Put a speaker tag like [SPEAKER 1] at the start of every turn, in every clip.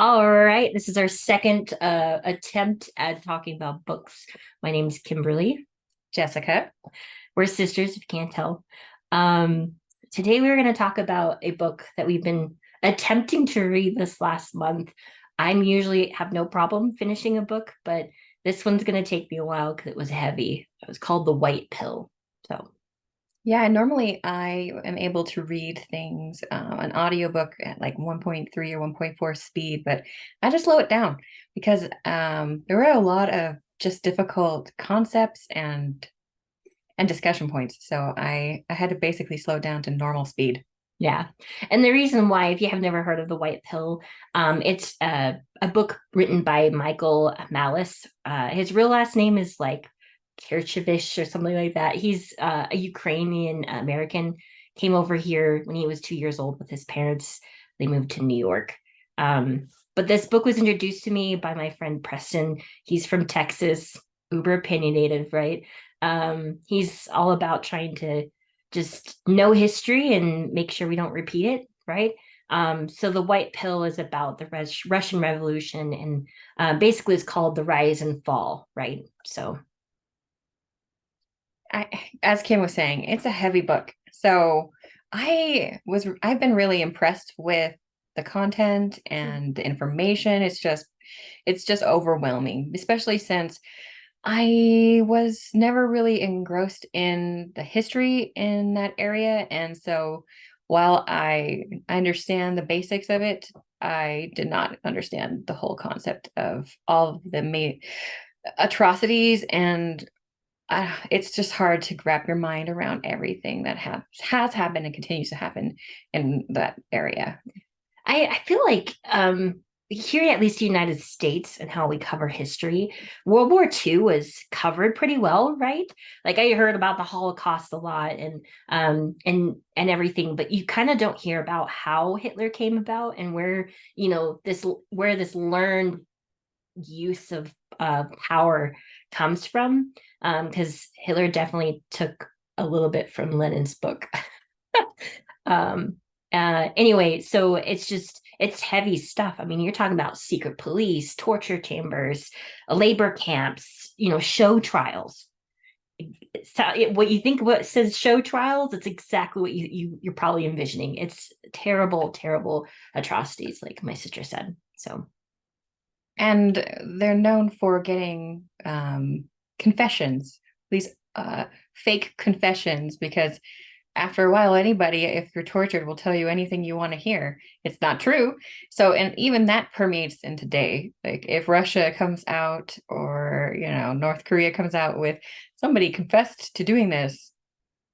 [SPEAKER 1] All right, this is our second attempt at talking about books. My name is Kimberly.
[SPEAKER 2] Jessica.
[SPEAKER 1] We're sisters, if you can't tell. Um, Today we're going to talk about a book that we've been attempting to read this last month. I'm usually have no problem finishing a book, but this one's going to take me a while because it was heavy. It was called The White Pill. So,
[SPEAKER 2] Yeah, normally I am able to read things, an audiobook at like 1.3 or 1.4 speed, but I just slow it down because there were a lot of just difficult concepts and discussion points. So I had to basically slow it down to normal speed.
[SPEAKER 1] yeah. And the reason why, if you have never heard of The White Pill, it's a book written by Michael Malice. His real last name is like Kirchevich or something like that. He's a Ukrainian American, came over here when he was 2 years old with his parents. They moved to New York. But this book was introduced to me by my friend Preston. He's from Texas, uber opinionated, right? He's all about trying to just know history and make sure we don't repeat it, right? So the White Pill is about the Russian Revolution, and basically it's called the Rise and Fall, right? So
[SPEAKER 2] I, as Kim was saying, it's a heavy book. So I've been really impressed with the content and the information. It's just overwhelming, especially since I was never really engrossed in the history in that area. And so while I understand the basics of it, I did not understand the whole concept of all of the atrocities. And it's just hard to wrap your mind around everything that has happened and continues to happen in that area.
[SPEAKER 1] I feel like here, at least the United States and how we cover history, World War II was covered pretty well, right? Like I heard about the Holocaust a lot and everything, but you kind of don't hear about how Hitler came about and where, where this learned use of power comes from. Because Hitler definitely took a little bit from Lenin's book. um Anyway, so it's heavy stuff. I mean, you're talking about secret police, torture chambers, labor camps, show trials. So what you think what says show trials, it's exactly what you're probably envisioning. It's terrible, terrible atrocities, like my sister said. So
[SPEAKER 2] And they're known for getting confessions, these fake confessions, because after a while, anybody, if you're tortured, will tell you anything you want to hear. It's not true. So, and even that permeates in today. Like if Russia comes out or, North Korea comes out with somebody confessed to doing this,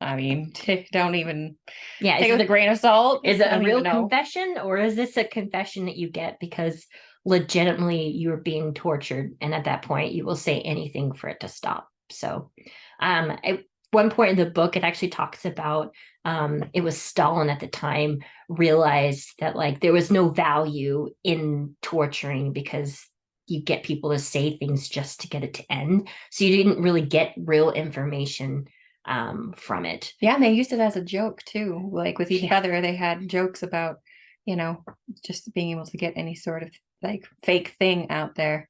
[SPEAKER 2] I mean, don't even
[SPEAKER 1] yeah,
[SPEAKER 2] take it with a grain of salt.
[SPEAKER 1] is it
[SPEAKER 2] I
[SPEAKER 1] a
[SPEAKER 2] don't even
[SPEAKER 1] real
[SPEAKER 2] know.
[SPEAKER 1] confession, or is this a confession that you get because legitimately you're being tortured, and at that point you will say anything for it to stop? So at one point in the book it actually talks about it was Stalin at the time realized that like there was no value in torturing because you get people to say things just to get it to end, so you didn't really get real information from it.
[SPEAKER 2] Yeah, and they used it as a joke too. Like with each
[SPEAKER 1] Yeah.
[SPEAKER 2] other, they had jokes about, you know, just being able to get any sort of like fake thing out there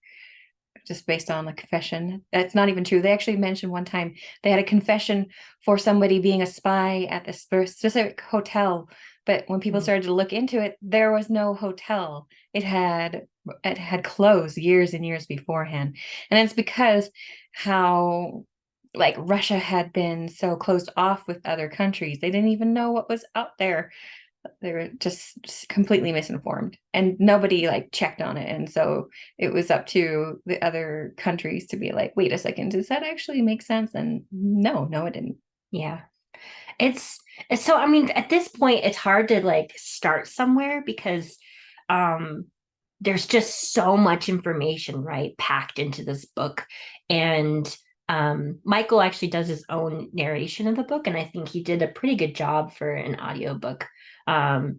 [SPEAKER 2] just based on the confession. That's not even true. They actually mentioned one time they had a confession for somebody being a spy at this specific hotel, but when people
[SPEAKER 1] Mm.
[SPEAKER 2] started to look into it, there was no hotel. It had closed years and years beforehand. And it's because how like Russia had been so closed off with other countries. They didn't even know what was out there. They were just completely misinformed and nobody like checked on it. And so it was up to the other countries to be like, wait a second, does that actually make sense? And no, it didn't.
[SPEAKER 1] Yeah. It's so I mean at this point it's hard to like start somewhere because um there's just so much information, right, packed into this book. And Michael actually does his own narration of the book, and I think he did a pretty good job for an audiobook.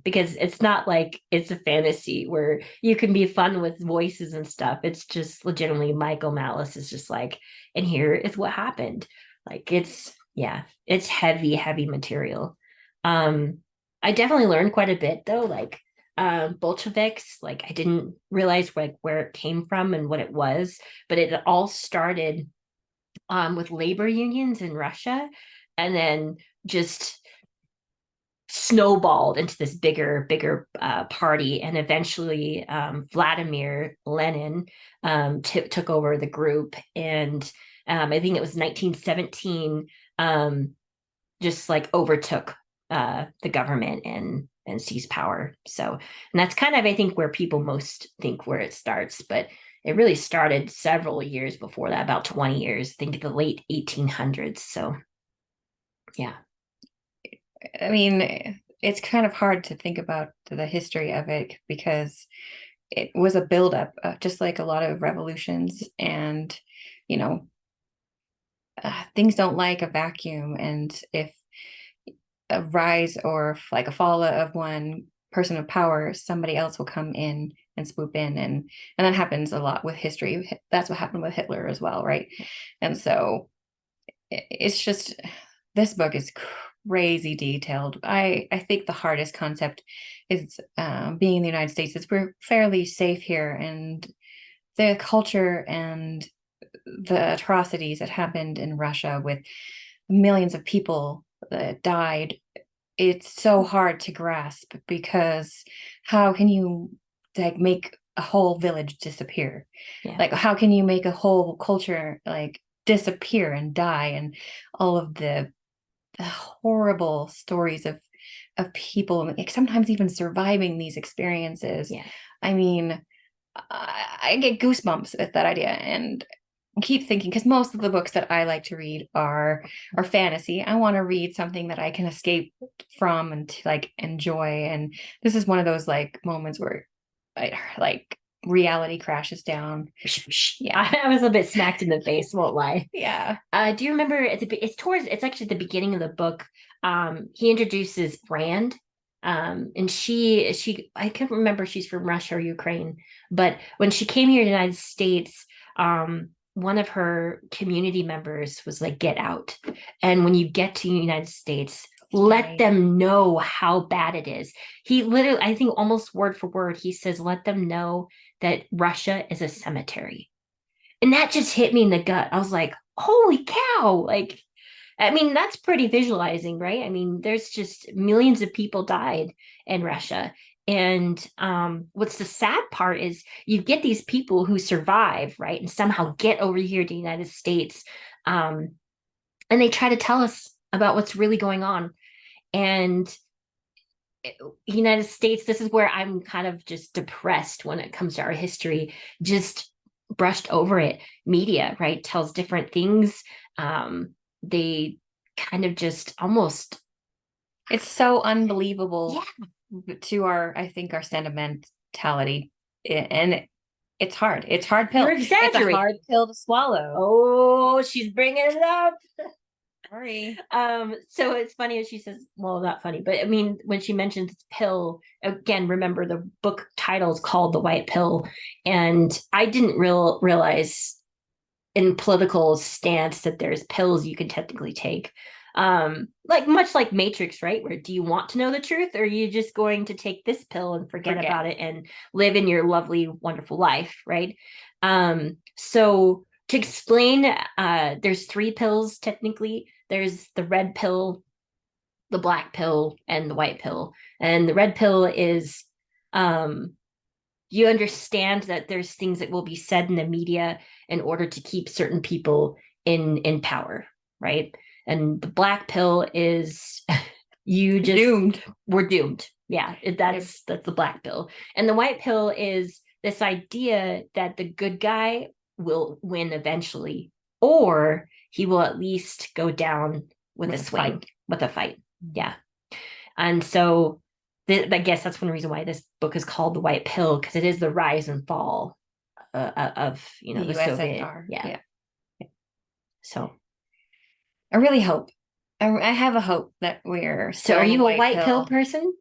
[SPEAKER 1] Because it's not like it's a fantasy where you can be fun with voices and stuff. It's just legitimately Michael Malice is just like, and here is what happened. Like it's yeah, it's heavy, heavy material. I definitely learned quite a bit though. Like Bolsheviks. Like I didn't realize like where it came from and what it was, but it all started with labor unions in Russia, and then just snowballed into this bigger party, and eventually Vladimir Lenin took over the group, and I think it was 1917, just like overtook the government and seized power. So, and that's kind of I think where people most think where it starts, but it really started several years before that, about 20 years, I think the late 1800s. So yeah.
[SPEAKER 2] I mean, it's kind of hard to think about the history of it because it was a buildup, just like a lot of revolutions. And, you know, things don't like a vacuum. And if a rise or like a fall of one person of power, somebody else will come in and swoop in. And that happens a lot with history. That's what happened with Hitler as well, right? And so it's just, this book is crazy detailed. I think the hardest concept is being in the United States is we're fairly safe here, and the culture and the atrocities that happened in Russia with millions of people that died, it's so hard to grasp because how can you like make a whole village disappear?
[SPEAKER 1] Yeah.
[SPEAKER 2] Like how can you make a whole culture like disappear and die, and all of the horrible stories of people like, sometimes even surviving these experiences.
[SPEAKER 1] Yeah.
[SPEAKER 2] I mean, I get goosebumps with that idea, and keep thinking because most of the books that I like to read are fantasy. I want to read something that I can escape from and to, like enjoy. And this is one of those like moments where like reality crashes down.
[SPEAKER 1] Yeah, I was a bit smacked in the face, won't lie.
[SPEAKER 2] Yeah.
[SPEAKER 1] Do you remember it's actually at the beginning of the book. He introduces Rand. And she I can't remember if she's from Russia or Ukraine, but when she came here to the United States, one of her community members was like, get out. And when you get to the United States, let them know how bad it is. He literally, I think almost word for word, he says, let them know that Russia is a cemetery. And that just hit me in the gut. I was like, holy cow. Like, I mean, that's pretty visualizing, right? I mean, there's just millions of people died in Russia. And what's the sad part is you get these people who survive, right? And somehow get over here to the United States. And they try to tell us about what's really going on. And United States, this is where I'm kind of just depressed when it comes to our history, just brushed over it. Media, right, tells different things. They kind of just almost,
[SPEAKER 2] it's so unbelievable
[SPEAKER 1] yeah,
[SPEAKER 2] to our, I think, our sentimentality. And it's hard. It's hard pill.
[SPEAKER 1] You're
[SPEAKER 2] It's a
[SPEAKER 1] exaggerating.
[SPEAKER 2] hard pill to swallow.
[SPEAKER 1] Oh, she's bringing it up.
[SPEAKER 2] Sorry.
[SPEAKER 1] So it's funny as she says, well, not funny, but I mean, when she mentions pill, again, remember the book title is called The White Pill. And I didn't realize in political stance that there's pills you can technically take. Like much like Matrix, right? Where do you want to know the truth, or are you just going to take this pill and forget about it and live in your lovely, wonderful life, right? So to explain, there's three pills technically. There's the red pill, the black pill, and the white pill. And the red pill is you understand that there's things that will be said in the media in order to keep certain people in power, right? And the black pill is you just
[SPEAKER 2] doomed.
[SPEAKER 1] We're doomed. Yeah, that's the black pill. And the white pill is this idea that the good guy will win eventually, or he will at least go down with a swing,
[SPEAKER 2] fight.
[SPEAKER 1] with a fight. Yeah. And so I guess that's one reason why this book is called The White Pill, because it is the rise and fall of the
[SPEAKER 2] USSR.
[SPEAKER 1] Soviet. Yeah. So
[SPEAKER 2] I really hope. I have a hope that we're
[SPEAKER 1] so
[SPEAKER 2] still
[SPEAKER 1] are
[SPEAKER 2] the
[SPEAKER 1] you a
[SPEAKER 2] white
[SPEAKER 1] white pill person?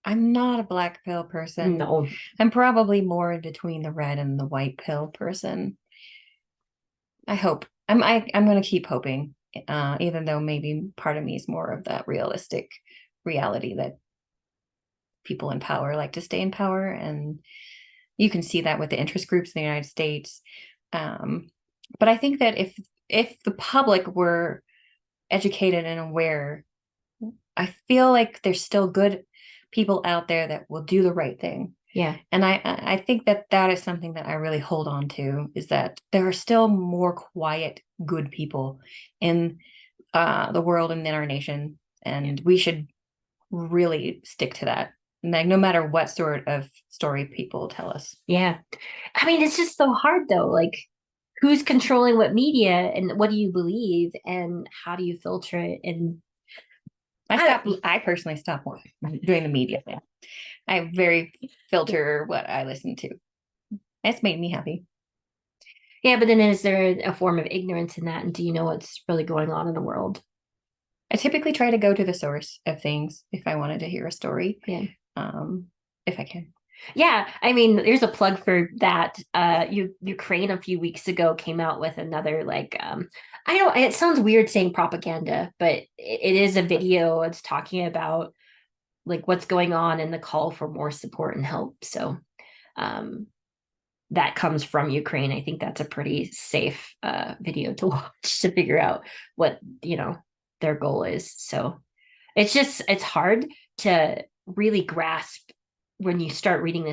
[SPEAKER 2] I'm not a black pill person.
[SPEAKER 1] No.
[SPEAKER 2] I'm probably more in between the red and the white pill person. I hope. I'm going to keep hoping, even though maybe part of me is more of that realistic reality that people in power like to stay in power, and you can see that with the interest groups in the United States. But I think that if the public were educated and aware, I feel like there's still good people out there that will do the right thing.
[SPEAKER 1] Yeah.
[SPEAKER 2] And I think that that is something that I really hold on to, is that there are still more quiet, good people in the world and in our nation. And we should really stick to that. Like, no matter what sort of story people tell us.
[SPEAKER 1] Yeah. I mean, it's just so hard though. Like, who's controlling what media and what do you believe and how do you filter it? And
[SPEAKER 2] I personally stopped doing the media thing. I very filter what I listen to. It's made me happy.
[SPEAKER 1] yeah, but then is there a form of ignorance in that? And do you know what's really going on in the world?
[SPEAKER 2] I typically try to go to the source of things if I wanted to hear a story.
[SPEAKER 1] Yeah.
[SPEAKER 2] If I can.
[SPEAKER 1] Yeah, I mean, there's a plug for that. Ukraine a few weeks ago came out with another like I know it sounds weird saying propaganda, but it is a video. It's talking about like what's going on and the call for more support and help. So um that comes from Ukraine. I think that's a pretty safe video to watch to figure out what, their goal is. So it's hard to really grasp when you start reading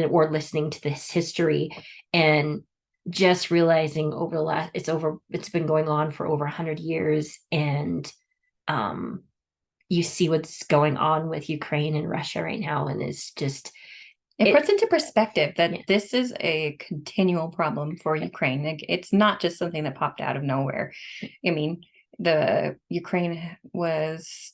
[SPEAKER 1] or listening to this history and just realizing it's been going on for over 100 years, and um you see what's going on with Ukraine and Russia right now, and it's just
[SPEAKER 2] it puts into perspective that
[SPEAKER 1] yeah.
[SPEAKER 2] This is a continual problem for Ukraine. Like, it's not just something that popped out of nowhere. I mean, the Ukraine was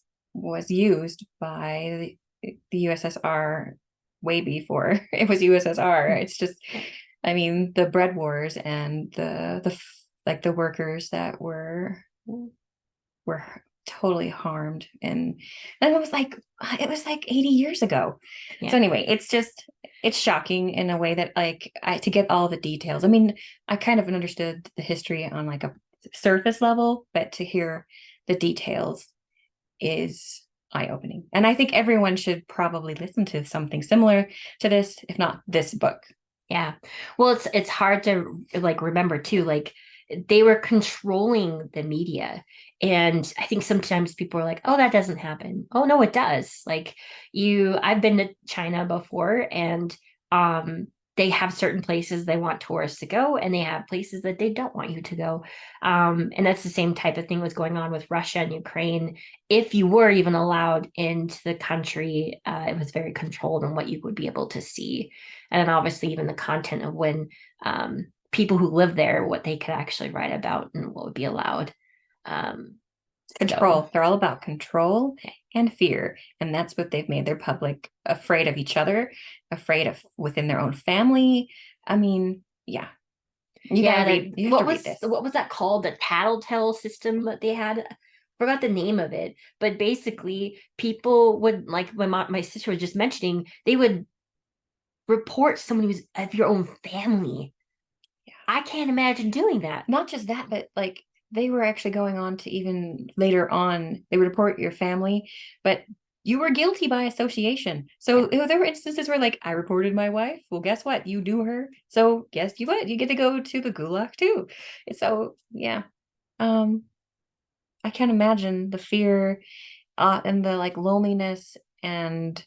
[SPEAKER 2] used by the USSR way before it was USSR. It's just, I mean, the bread wars and the workers that were totally harmed, and it was like 80 years ago.
[SPEAKER 1] Yeah.
[SPEAKER 2] So anyway, it's shocking in a way that, like, to get all the details. I mean, I kind of understood the history on like a surface level, but to hear the details is eye-opening. And I think everyone should probably listen to something similar to this, if not this book.
[SPEAKER 1] Yeah. Well, it's hard to like remember too, like they were controlling the media. And I think sometimes people are like, oh, that doesn't happen. Oh no, it does. Like I've been to China before, and they have certain places they want tourists to go, and they have places that they don't want you to go. And that's the same type of thing was going on with Russia and Ukraine. If you were even allowed into the country, it was very controlled on what you would be able to see. And then obviously even the content of when people who live there, what they could actually write about and what would be allowed.
[SPEAKER 2] Control. They're all about control and fear. And that's what they've made their public afraid of each other, afraid of within their own family. I mean, yeah. You
[SPEAKER 1] yeah,
[SPEAKER 2] gotta read, you have to read this.
[SPEAKER 1] What was that called? The tattletale system that they had? Forgot the name of it, but basically people would, like when my sister was just mentioning, they would report someone who's of your own family. Yeah. I can't imagine doing that.
[SPEAKER 2] Not just that, but like they were actually going on to, even later on, they would report your family, but you were guilty by association. So there were instances where, like, I reported my wife. Well, guess what? You do her. So guess what? You get to go to the gulag too. So yeah. I can't imagine the fear and the like loneliness and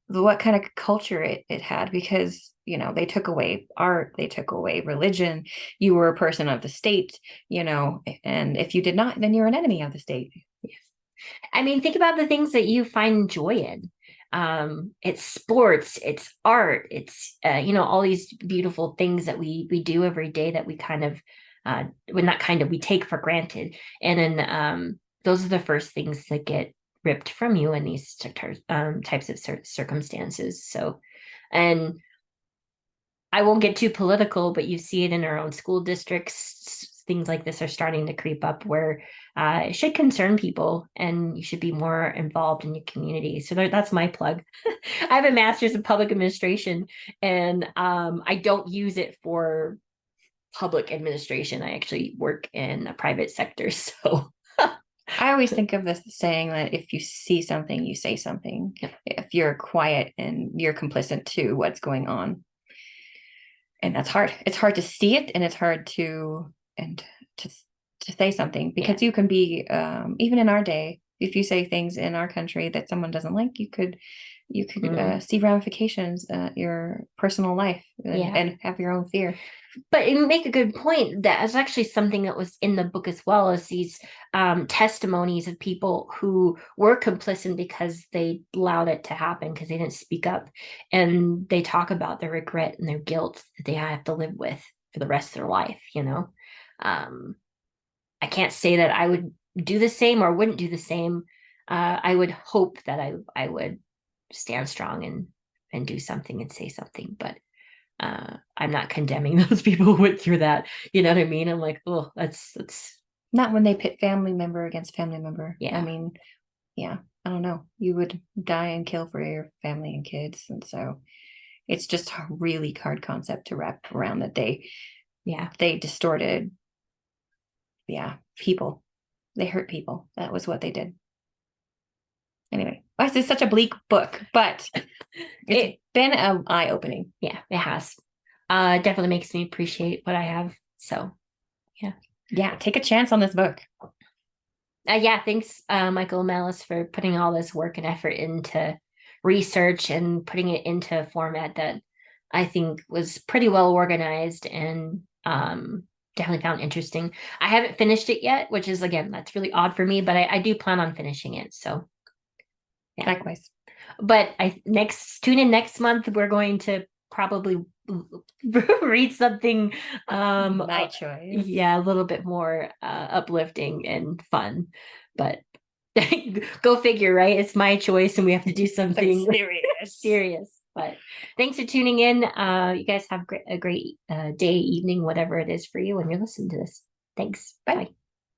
[SPEAKER 2] what kind of culture it had, because they took away art, they took away religion. You were a person of the state, and if you did not, then you're an enemy of the state.
[SPEAKER 1] Yes. I mean, think about the things that you find joy in. It's sports, it's art, it's all these beautiful things that we do every day that we kind of we take for granted. And then those are the first things that get ripped from you in these types of circumstances. So, and I won't get too political, but you see it in our own school districts. Things like this are starting to creep up where it should concern people, and you should be more involved in your community. So that's my plug. I have a master's in public administration, and I don't use it for public administration. I actually work in a private sector. So
[SPEAKER 2] I always think of this saying that if you see something, you say something. If you're quiet and you're complicit to what's going on. And that's hard. It's hard to see it, and it's hard and to to say something,
[SPEAKER 1] Yeah.
[SPEAKER 2] because you can be even in our day, if you say things in our country that someone doesn't like, you could
[SPEAKER 1] Mm.
[SPEAKER 2] see ramifications your personal life,
[SPEAKER 1] Yeah.
[SPEAKER 2] and have your own fear.
[SPEAKER 1] But you make a good point. That is actually something that was in the book as well, as these testimonies of people who were complicit because they allowed it to happen because they didn't speak up. And they talk about their regret and their guilt that they have to live with for the rest of their life, you know? Um, I can't say that I would do the same or wouldn't do the same. I would hope that I would stand strong and do something and say something, but I'm not condemning those people who went through that. You know what I mean? I'm like, oh, that's
[SPEAKER 2] Not when they pit family member against family member. I
[SPEAKER 1] yeah,
[SPEAKER 2] mean, yeah, I don't know. You would die and kill for your family and kids. And so it's just a really hard concept to wrap around, that
[SPEAKER 1] yeah.
[SPEAKER 2] they distorted, yeah, people. They hurt people. That was what they did. Anyway, this is such a bleak book, but it's
[SPEAKER 1] It
[SPEAKER 2] been an eye-opening.
[SPEAKER 1] yeah, it has. Definitely makes me appreciate what I have. So yeah.
[SPEAKER 2] Yeah, take a chance on this book.
[SPEAKER 1] Yeah, thanks, Michael Malice, for putting all this work and effort into research and putting it into a format that I think was pretty well organized and definitely found interesting. I haven't finished it yet, which is, again, that's really odd for me, but I do plan on finishing it. So yeah.
[SPEAKER 2] Likewise.
[SPEAKER 1] But I next tune in next month. We're going to probably read something
[SPEAKER 2] My choice.
[SPEAKER 1] yeah, a little bit more uplifting and fun. But go figure, right? It's my choice and we have to do something
[SPEAKER 2] Serious.
[SPEAKER 1] serious. But thanks for tuning in. You guys have a great day, evening, whatever it is for you when you're listening to this. Thanks.
[SPEAKER 2] Bye.
[SPEAKER 1] Bye.